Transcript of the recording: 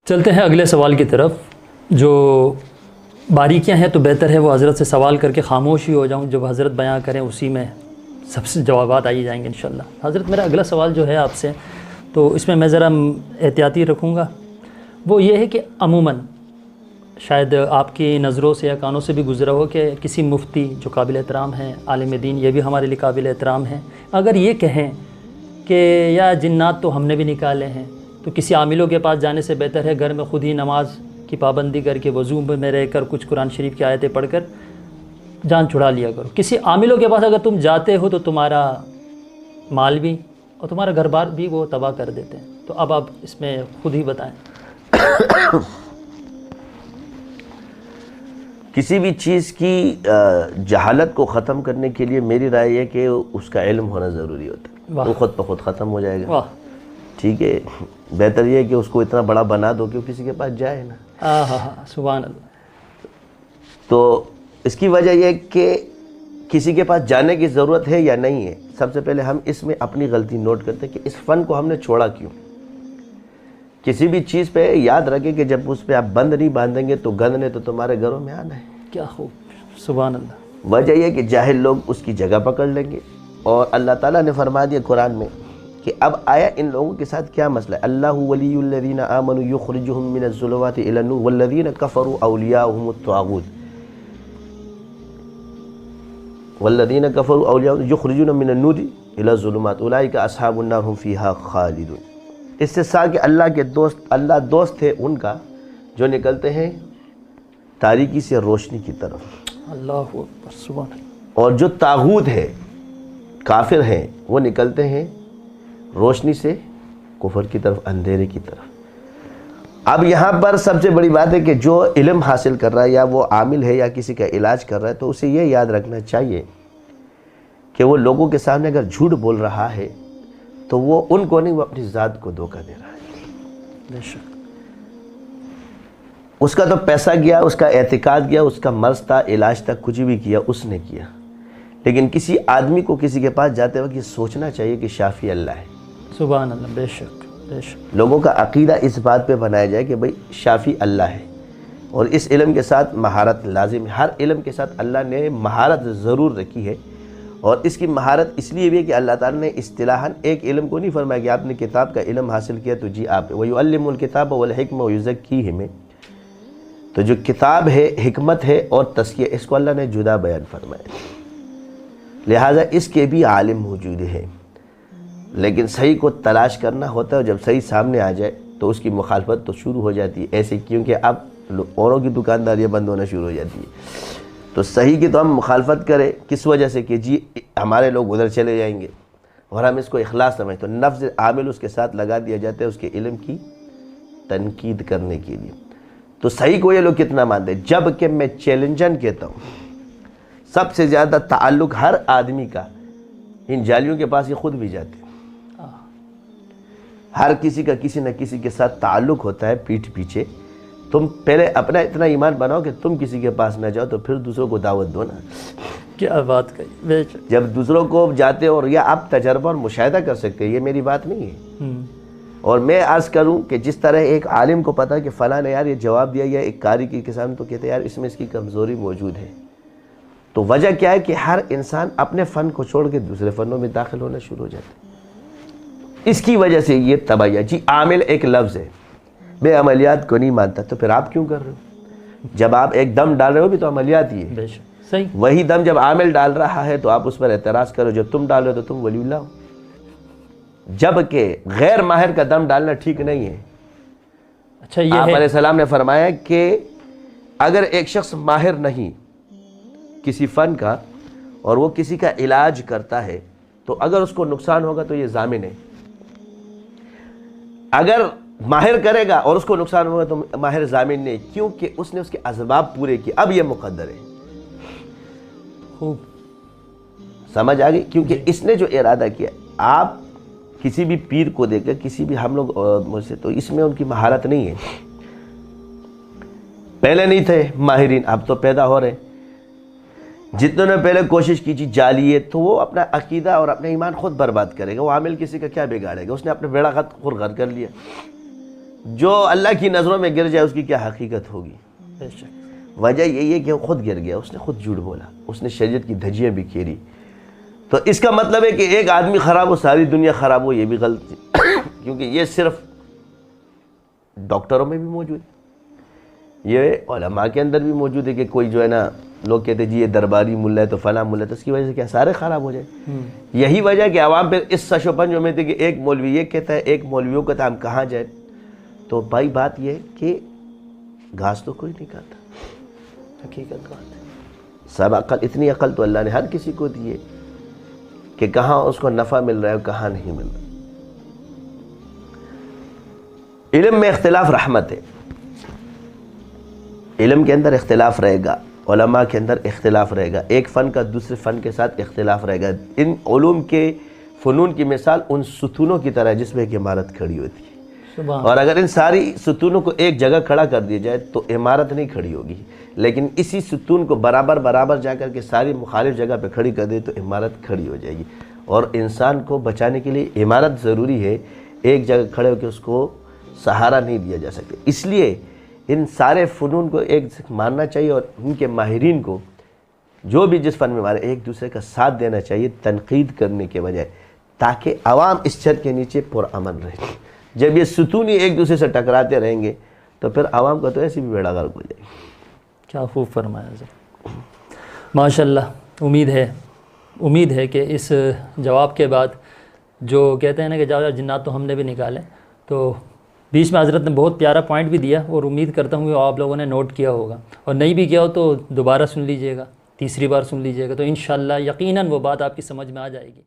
چلتے ہیں اگلے سوال کی طرف. جو باریکیاں ہیں تو بہتر ہے وہ حضرت سے سوال کر کے خاموش ہی ہو جاؤں. جب حضرت بیان کریں اسی میں سب سے جوابات آئی جائیں گے انشاءاللہ. حضرت میرا اگلا سوال جو ہے آپ سے تو اس میں ذرا احتیاطی رکھوں گا. وہ یہ ہے کہ عموماً شاید آپ کی نظروں سے یا کانوں سے بھی گزرا ہو کہ کسی مفتی جو قابل احترام ہیں، عالم دین، یہ بھی ہمارے لیے قابل احترام ہیں، اگر یہ کہیں کہ یا جنات تو ہم نے بھی نکالے ہیں تو کسی عاملوں کے پاس جانے سے بہتر ہے گھر میں خود ہی نماز کی پابندی کر کے وضو میں رہ کر کچھ قرآن شریف کی آیتیں پڑھ کر جان چھڑا لیا کرو. کسی عاملوں کے پاس اگر تم جاتے ہو تو تمہارا مال بھی اور تمہارا گھر بار بھی وہ تباہ کر دیتے ہیں. تو اب آپ اس میں خود ہی بتائیں. کسی بھی چیز کی جہالت کو ختم کرنے کے لیے میری رائے یہ کہ اس کا علم ہونا ضروری ہوتا ہے. وہ خود بخود ختم ہو جائے گا. ٹھیک ہے، بہتر یہ ہے کہ اس کو اتنا بڑا بنا دو کہ وہ کسی کے پاس جائے نا. سبحان اللہ. تو اس کی وجہ یہ کہ کسی کے پاس جانے کی ضرورت ہے یا نہیں ہے. سب سے پہلے ہم اس میں اپنی غلطی نوٹ کرتے ہیں کہ اس فن کو ہم نے چھوڑا کیوں. کسی بھی چیز پہ یاد رکھیں کہ جب اس پہ آپ بند نہیں باندھیں گے تو گند نے تو تمہارے گھروں میں آنا ہے. کیا خوب. سبحان اللہ. وجہ یہ کہ جاہل لوگ اس کی جگہ پکڑ لیں گے. اور اللہ تعالیٰ نے فرما دیا قرآن میں کہ اب آیا ان لوگوں کے ساتھ کیا مسئلہ ہے. اللہ ولی الذین آمنوا یخرجہم من الظلمات الی النور والذین کفروا اولیاؤہم الطاغوت والذین کفروا اولیاؤہم یخرجون من النور الی الظلمات اولئک اصحاب النار هم فیہا خالدون. اس سے سا کہ اللہ کے دوست، اللہ دوست ہے ان کا جو نکلتے ہیں تاریکی سے روشنی کی طرف. اللہ اکبر. سبحان اللہ. اور جو طاغوت ہے، کافر ہیں، وہ نکلتے ہیں روشنی سے کفر کی طرف، اندھیرے کی طرف. اب یہاں پر سب سے بڑی بات ہے کہ جو علم حاصل کر رہا ہے یا وہ عامل ہے یا کسی کا علاج کر رہا ہے تو اسے یہ یاد رکھنا چاہیے کہ وہ لوگوں کے سامنے اگر جھوٹ بول رہا ہے تو وہ ان کو نہیں، وہ اپنی ذات کو دھوکہ دے رہا ہے. بے شک. اس کا تو پیسہ گیا، اس کا اعتقاد گیا، اس کا مرض تھا، علاج تک کچھ بھی کیا اس نے کیا. لیکن کسی آدمی کو کسی کے پاس جاتے وقت یہ سوچنا چاہیے کہ شافی اللہ ہے. سبحان اللہ. بے شک. بے شک. لوگوں کا عقیدہ اس بات پہ بنایا جائے کہ بھئی شافی اللہ ہے. اور اس علم کے ساتھ مہارت لازم ہے. ہر علم کے ساتھ اللہ نے مہارت ضرور رکھی ہے. اور اس کی مہارت اس لیے بھی ہے کہ اللہ تعالیٰ نے اصطلاحاً ایک علم کو نہیں فرمایا کہ آپ نے کتاب کا علم حاصل کیا تو جی آپ وَيُعَلِّمُ الْكِتَابَ وَالْحِكْمَ وَيُزَكِّيهِمْ. تو جو کتاب ہے، حکمت ہے اور تزکیہ، اس کو اللہ نے جدا بیان فرمایا. لہٰذا اس کے بھی عالم موجود ہیں. لیکن صحیح کو تلاش کرنا ہوتا ہے. جب صحیح سامنے آ جائے تو اس کی مخالفت تو شروع ہو جاتی ہے ایسے، کیونکہ اب اوروں کی دکانداریاں بند ہونا شروع ہو جاتی ہے. تو صحیح کی تو ہم مخالفت کریں کس وجہ سے کہ جی ہمارے لوگ ادھر چلے جائیں گے اور ہم اس کو اخلاص سمجھیں تو نفس عامل اس کے ساتھ لگا دیا جاتا ہے اس کے علم کی تنقید کرنے کے لیے. تو صحیح کو یہ لوگ کتنا مانتے ہیں. جب کہ میں چیلنجن کہتا ہوں سب سے زیادہ تعلق ہر آدمی کا ان جالیوں کے پاس یہ خود بھی جاتے ہیں. ہر کسی کا کسی نہ کسی کے ساتھ تعلق ہوتا ہے پیٹھ پیچھے. تم پہلے اپنا اتنا ایمان بناؤ کہ تم کسی کے پاس نہ جاؤ تو پھر دوسروں کو دعوت دو نا. کیا بات کہی. جب دوسروں کو جاتے اور یا آپ تجربہ اور مشاہدہ کر سکتے ہیں، یہ میری بات نہیں ہے. اور میں عرض کروں کہ جس طرح ایک عالم کو پتا کہ فلاں نے یار یہ جواب دیا یا ایک قاری کے سامنے تو کہتے ہیں یار اس میں اس کی کمزوری موجود ہے. تو وجہ کیا ہے کہ ہر انسان اپنے فن کو چھوڑ کے دوسرے فنوں میں داخل ہونا شروع ہو جاتا ہے. اس کی وجہ سے یہ تباہی. جی عامل ایک لفظ ہے، میں عملیات کو نہیں مانتا تو پھر آپ کیوں کر رہے ہو؟ جب آپ ایک دم ڈال رہے ہو بھی تو عملیات ہی ہے. صحیح. وہی دم جب عامل ڈال رہا ہے تو آپ اس پر اعتراض کرو. جب تم ڈال رہے ہو تو تم ولی اللہ ہو. جبکہ غیر ماہر کا دم ڈالنا ٹھیک نہیں ہے. اچھا یہ آپ ہے. علیہ السلام نے فرمایا کہ اگر ایک شخص ماہر نہیں کسی فن کا اور وہ کسی کا علاج کرتا ہے تو اگر اس کو نقصان ہوگا تو یہ ضامن ہے. اگر ماہر کرے گا اور اس کو نقصان ہوگا تو ماہر ضامن نہیں، کیونکہ اس نے اس کے اسباب پورے کیے. اب یہ مقدر ہے. خوب سمجھ آ گئی. کیونکہ اس نے جو ارادہ کیا، آپ کسی بھی پیر کو دیکھ کر کسی بھی ہم لوگ مجھ سے تو اس میں ان کی مہارت نہیں ہے. پہلے نہیں تھے ماہرین، اب تو پیدا ہو رہے ہیں. جتنوں نے پہلے کوشش کی جی جالیے تو وہ اپنا عقیدہ اور اپنا ایمان خود برباد کرے گا. وہ عامل کسی کا کیا بگاڑے گا؟ اس نے اپنے بیڑا خود غرق کر لیا. جو اللہ کی نظروں میں گر جائے اس کی کیا حقیقت ہوگی. بے شک. وجہ یہی ہے کہ وہ خود گر گیا, اس نے خود جھوٹ بولا, اس نے شریعت کی دھجیاں بھی کھیری. تو اس کا مطلب ہے کہ ایک آدمی خراب ہو ساری دنیا خراب ہو, یہ بھی غلط ہے. کیونکہ یہ صرف ڈاکٹروں میں بھی موجود ہے, یہ علماء کے اندر بھی موجود ہے کہ کوئی جو ہے نا لوگ کہتے ہیں جی یہ درباری ملا ہے تو فلاں ملا ہے, تو اس کی وجہ سے کیا سارے خراب ہو جائیں. یہی وجہ ہے کہ عوام پہ اس سش و پنج میں تھے کہ ایک مولوی یہ کہتا ہے, ایک مولویوں کا تھا ہم کہاں جائیں. تو بھائی بات یہ ہے کہ گھاس تو کوئی نہیں کھاتا, حقیقت بات ہے. سب عقل, اتنی عقل تو اللہ نے ہر کسی کو دی ہے کہ کہاں اس کو نفع مل رہا ہے اور کہاں نہیں مل رہا. علم میں اختلاف رحمت ہے, علم کے اندر اختلاف رہے گا, علماء کے اندر اختلاف رہے گا, ایک فن کا دوسرے فن کے ساتھ اختلاف رہے گا. ان علوم کے فنون کی مثال ان ستونوں کی طرح ہے جس میں ایک عمارت کھڑی ہوتی ہے, اور اگر ان ساری ستونوں کو ایک جگہ کھڑا کر دیا جائے تو عمارت نہیں کھڑی ہوگی, لیکن اسی ستون کو برابر جا کر کے ساری مخالف جگہ پہ کھڑی کر دے تو عمارت کھڑی ہو جائے گی. اور انسان کو بچانے کے لیے عمارت ضروری ہے, ایک جگہ کھڑے ہو کے اس کو سہارا نہیں دیا جا سکتا. اس لیے ان سارے فنون کو ایک ماننا چاہیے, اور ان کے ماہرین کو جو بھی جس فن میں مارے ایک دوسرے کا ساتھ دینا چاہیے تنقید کرنے کے بجائے, تاکہ عوام اس چھت کے نیچے پرامن رہے. جب یہ ستون ہی ایک دوسرے سے ٹکراتے رہیں گے تو پھر عوام کا تو ایسے بھی بیڑا غرق ہو جائے گا. کیا خوب فرمایا حضرت, ماشاء اللہ. امید ہے کہ اس جواب کے بعد جو کہتے ہیں نا کہ جاؤ جنات تو ہم نے بھی نکالے, تو بیچ میں حضرت نے بہت پیارا پوائنٹ بھی دیا, اور امید کرتا ہوں کہ آپ لوگوں نے نوٹ کیا ہوگا, اور نہیں بھی کیا ہو تو دوبارہ سن لیجئے گا, تیسری بار سن لیجئے گا, تو انشاءاللہ یقیناً وہ بات آپ کی سمجھ میں آ جائے گی.